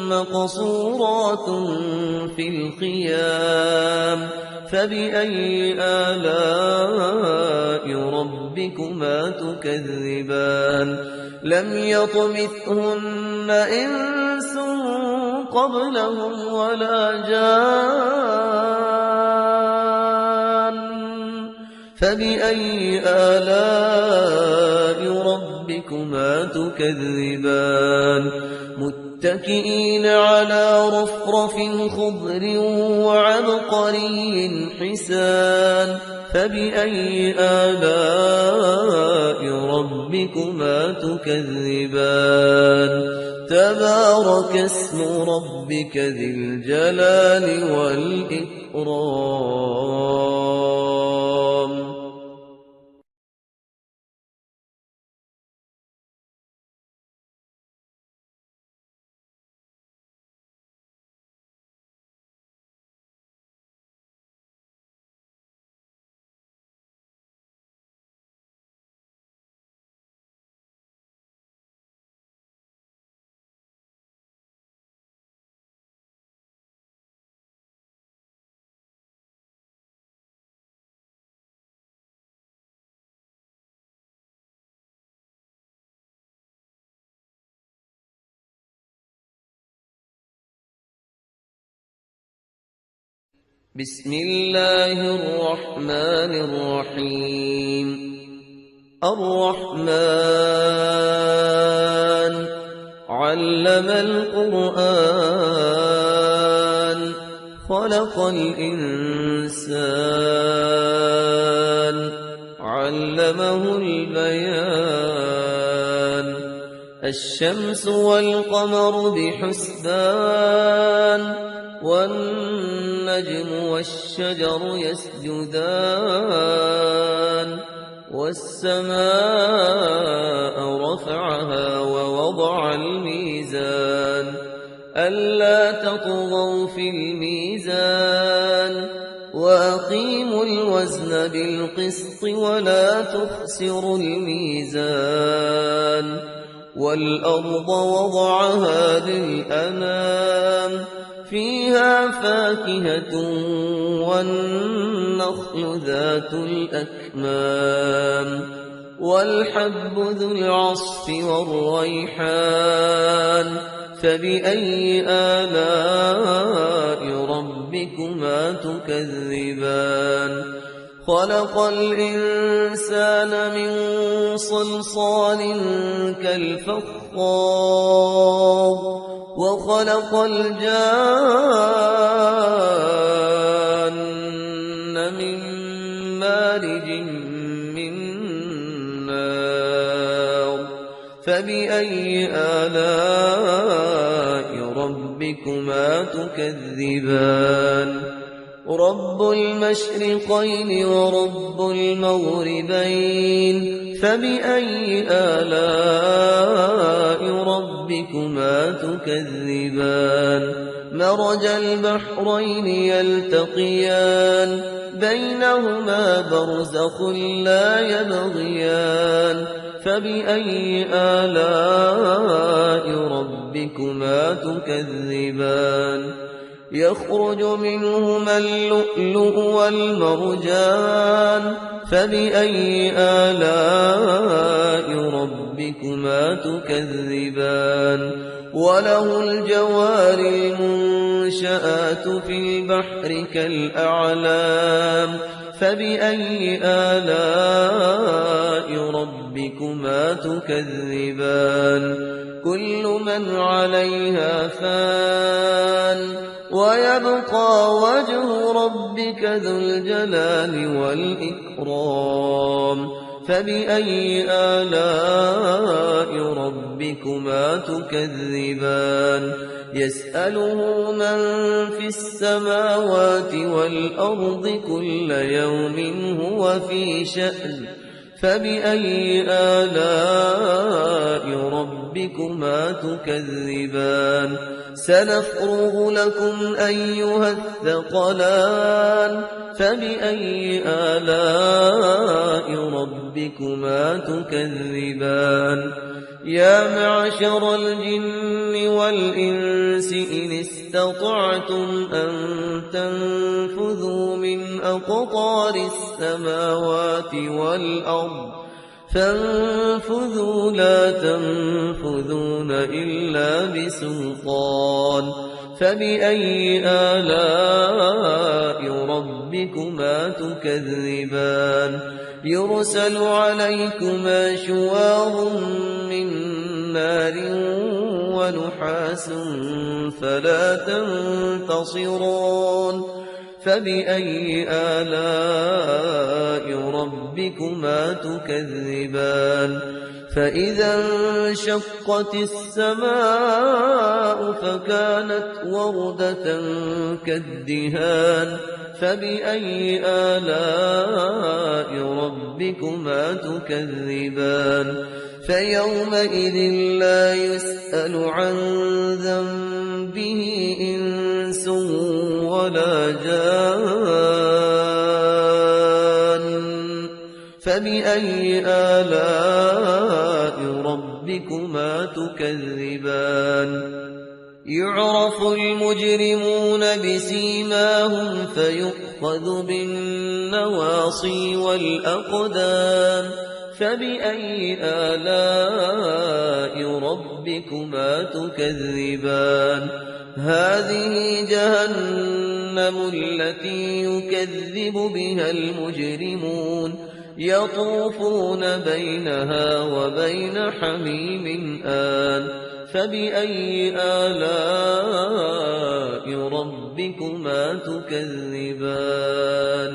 مقصورات في الخيام فبأي آلاء ربكما تكذبان لم يطمثهن إنس قبلهم ولا جان فبأي آلاء ربكما تكذبان متكئين على رفرف خضر وعبقري حسان فبأي آلاء ربكما تكذبان تبارك اسم ربك ذي الجلال والإكرام. بسم الله الرحمن الرحيم. الرحمن علم القرآن خلق الإنسان علمه البيان الشمس والقمر بحسبان والنجم والشجر يسجدان والسماء رفعها ووضع الميزان ألا تطغوا في الميزان وأقيموا الوزن بالقسط ولا تخسروا الميزان والأرض وضعها للأنام فيها فاكهة والنخل ذات الأكمام والحب ذو العصف والريحان فبأي آلاء ربكما تكذبان خلق الإنسان من صلصال كالفخار وخلق الجان من مارج من نار فبأي آلاء ربكما تكذبان رب المشرقين ورب المغربين فبأي آلاء ربكما تكذبان مرج البحرين يلتقيان بينهما برزخ لا يبغيان فبأي آلاء ربكما تكذبان يخرج منهما اللؤلؤ والمرجان فبأي آلاء ربكما تكذبان وله الجوار المنشآت في البحر كالأعلام فبأي آلاء ربكما تكذبان كل من عليها فان ويبقى وجه ربك ذو الجلال والإكرام فبأي آلاء ربكما تكذبان يسأله من في السماوات والأرض كل يوم هو في شأن فبأي آلاء ربكما تكذبان سنفرغ لكم أيها الثقلان فبأي آلاء ربكما تكذبان يا معشر الجن والإنس إن استطعتم أن تنفذوا من أقطار السماوات والأرض فانفذوا لا تنفذون إلا بسلطان فبأي آلاء ربكما تكذبان يرسل عليكما شواظ من نار ونحاس فلا تنتصران فبأي آلاء ربكما تكذبان فإذا انشقت السماء فكانت وردة كالدهان فبأي آلاء ربكما تكذبان فيومئذ لا يسأل عن ذنبه إنس ولا جان فبأي آلاء ربكما تكذبان يعرف المجرمون بسيماهم فيؤخذ بالنواصي والأقدام فبأي آلاء ربكما تكذبان هذه جهنم التي يكذب بها المجرمون يطوفون بينها وبين حميم آن فبأي آلاء ربكما تكذبان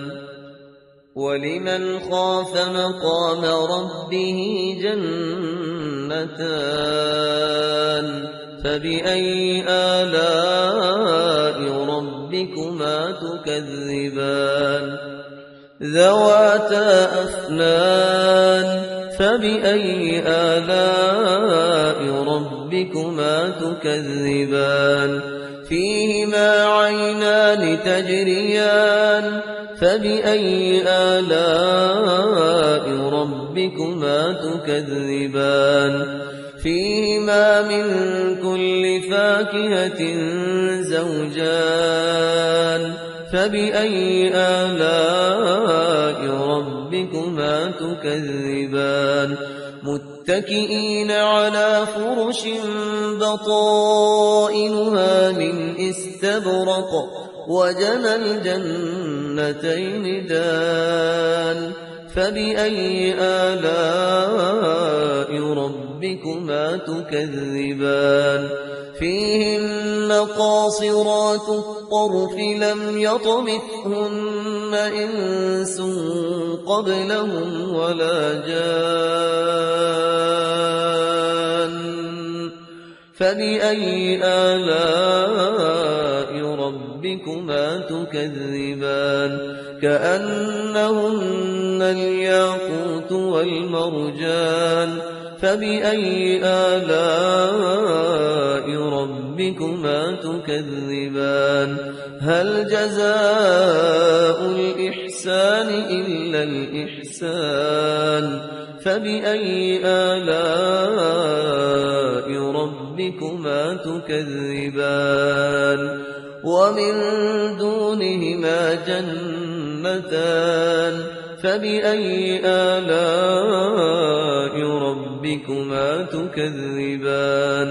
ولمن خاف مقام ربه جنتان فبأي آلاء ربكما تكذبان ذواتا أفنان فبأي آلاء ربكما تكذبان فيهما عينان تجريان فبأي آلاء ربكما تكذبان فيهما من كل فاكهة زوجان فبأي آلاء ربكما تكذبان متكئين على فرش بطائنها من استبرق وجنى الجنتين دان فبأي آلاء ربكما تكذبان فيهن قاصرات الطرف لم يطمثهن إنس قبلهم ولا جان فبأي آلاء ربكما تكذبان كأنهن الياقوت والمرجان فبأي آلاء ربكما تكذبان هل جزاء الإحسان إلا الإحسان فبأي آلاء ربكما تكذبان ومن دونهما جنتان فبأي آلاء ربكما تكذبان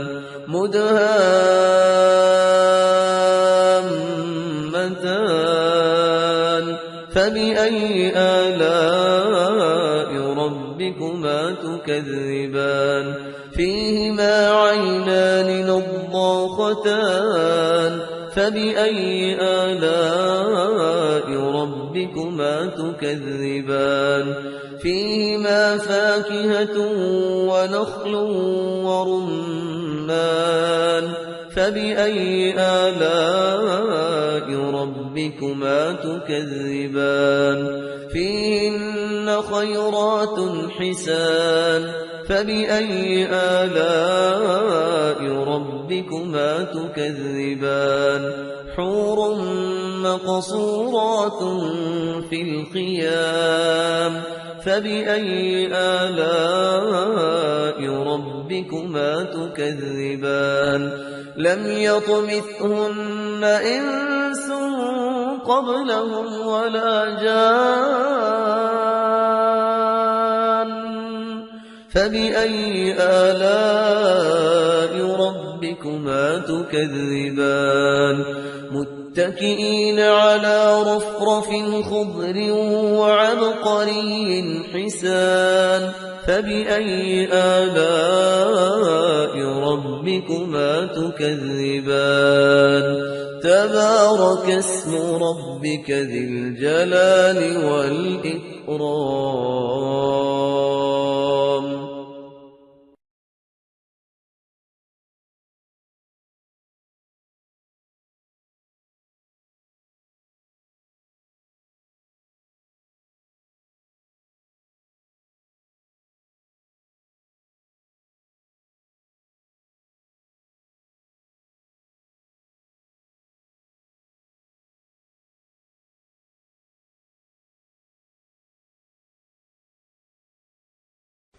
مدهامتان فبأي آلاء ربكما تكذبان فيهما عينان نضاختان فبأي آلاء ربكما تكذبان فيهما فاكهة ونخل ورمان فبأي آلاء ربكما تكذبان فيهن خيرات حسان فبأي آلاء ربكما تكذبان حور مقصورات في الخيام فبأي آلاء ربكما تكذبان لم يطمثهن إنس قبلهم ولا جان فبأي آلاء ربكما تكذبان متكئين على رفرف خضر وعبقري حسان فبأي آلاء ربكما تكذبان تبارك اسم ربك ذي الجلال والإكرام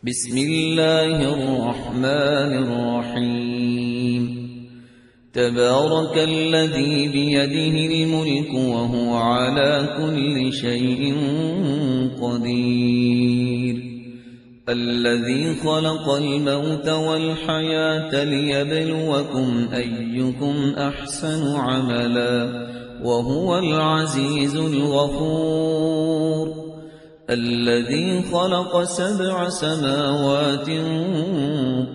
بسم الله الرحمن الرحيم تبارك الذي بيده الملك وهو على كل شيء قدير الذي خلق الموت والحياة ليبلوكم أيكم أحسن عملا وهو العزيز الغفور الذي خلق 7 سماوات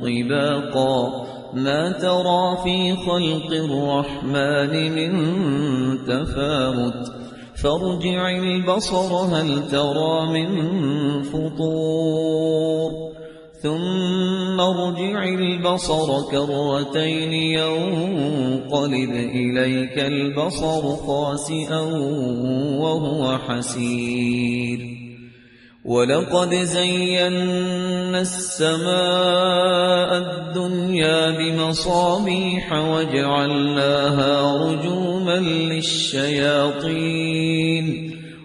طباقا ما ترى في خلق الرحمن من تفاوت فارجع البصر هل ترى من فطور ثم ارجع البصر كرتين ينقلب إليك البصر خاسئا وهو حسير ولقد زينا السماء الدنيا بمصابيح وجعلناها رجوما للشياطين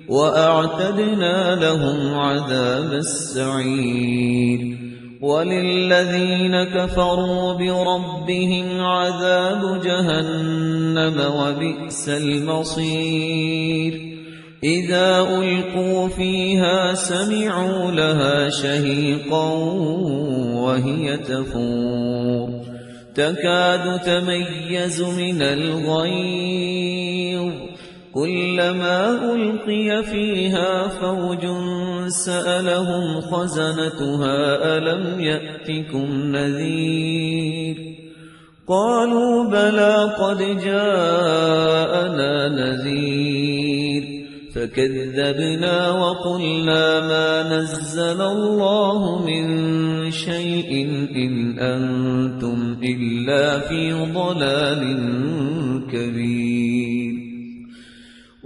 وأعتدنا لهم عذاب السعير وللذين كفروا بربهم عذاب جهنم وبئس المصير إذا ألقوا فيها سمعوا لها شهيقا وهي تفور تكاد تميز من الغيظ كلما ألقي فيها فوج سألهم خزنتها ألم يأتكم نذير قالوا بلى قد جاءنا نذير فكذبنا وقلنا ما نزل الله من شيء إن أنتم إلا في ضلال كبير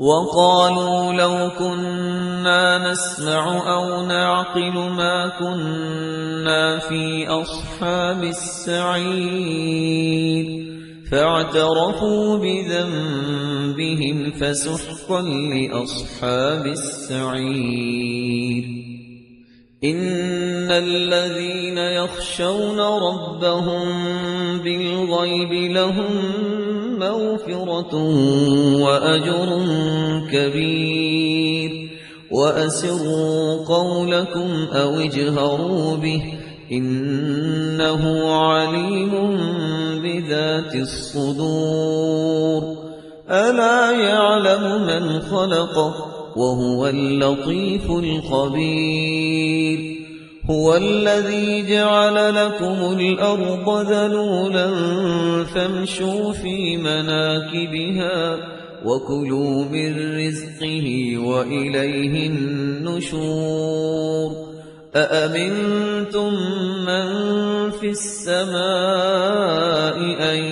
وقالوا لو كنا نسمع أو نعقل ما كنا في أصحاب السعير فاعترفوا بذنبهم فسحقا لأصحاب السعير إن الذين يخشون ربهم بالغيب لهم مغفرة وأجر كبير وأسروا قولكم أو اجهروا به إنه عليم بذات الصدور ألا يعلم من خلق وهو اللطيف الخبير هو الذي جعل لكم الأرض ذلولا فامشوا في مناكبها وكلوا من رزقه وإليه النشور أأمنتم من في السماء أن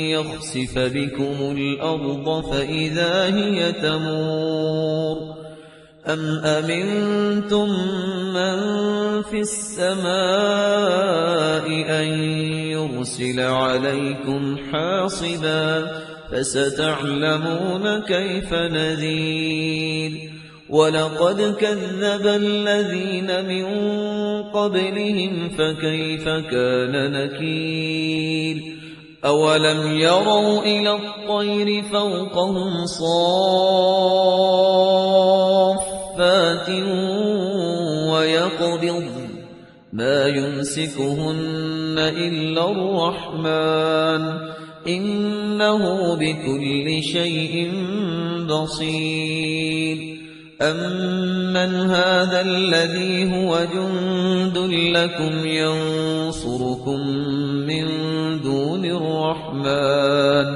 يخسف بكم الأرض فإذا هي تمور أم أمنتم من في السماء أن يرسل عليكم حاصبا فستعلمون كيف نذير ولقد كذب الذين من قبلهم فكيف كان نكير أولم يروا إلى الطير فوقهم صافات ويقبض ما يمسكهن إلا الرحمن إنه بكل شيء بصير أمن هذا الذي هو جند لكم ينصركم من دون الرحمن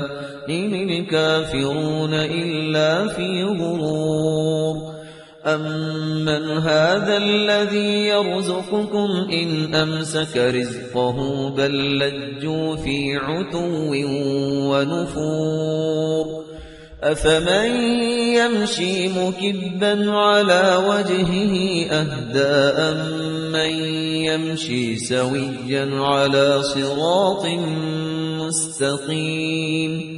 إن الكافرون إلا في غرور أمن هذا الذي يرزقكم إن أمسك رزقه بل لجوا في عتو ونفور أفمن يمشي مكبا على وجهه أهدى أمن يمشي سويا على صراط مستقيم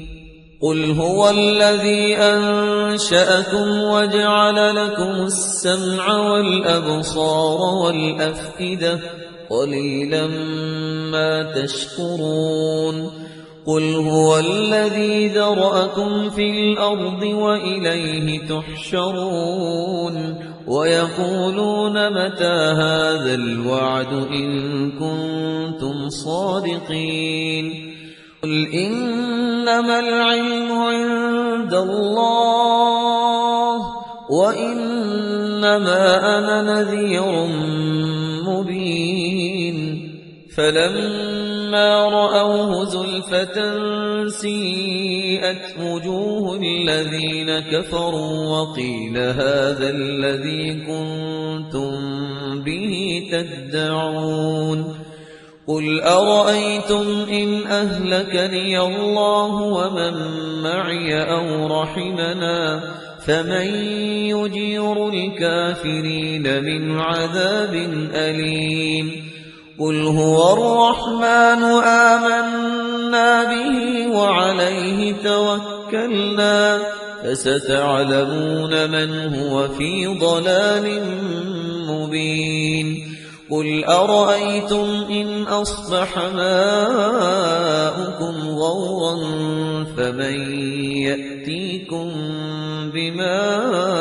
قل هو الذي أنشأكم وجعل لكم السمع والأبصار والأفئدة قليلا ما تشكرون قل هو الذي ذرأكم في الأرض وإليه تحشرون ويقولون متى هذا الوعد إن كنتم صادقين قل إنما العلم عند الله وإنما أنا نذير مبين فلما رأوه زلفة سيئت وجوه الذين كفروا وقيل هذا الذي كنتم به تدعون قل أرأيتم إن أهلكني الله ومن معي أو رحمنا فمن يجير الكافرين من عذاب أليم قل هو الرحمن آمنا به وعليه توكلنا فستعلمون من هو في ضلال مبين قل أرأيتم إن أصبح ماؤكم غورا فمن يأتيكم بماء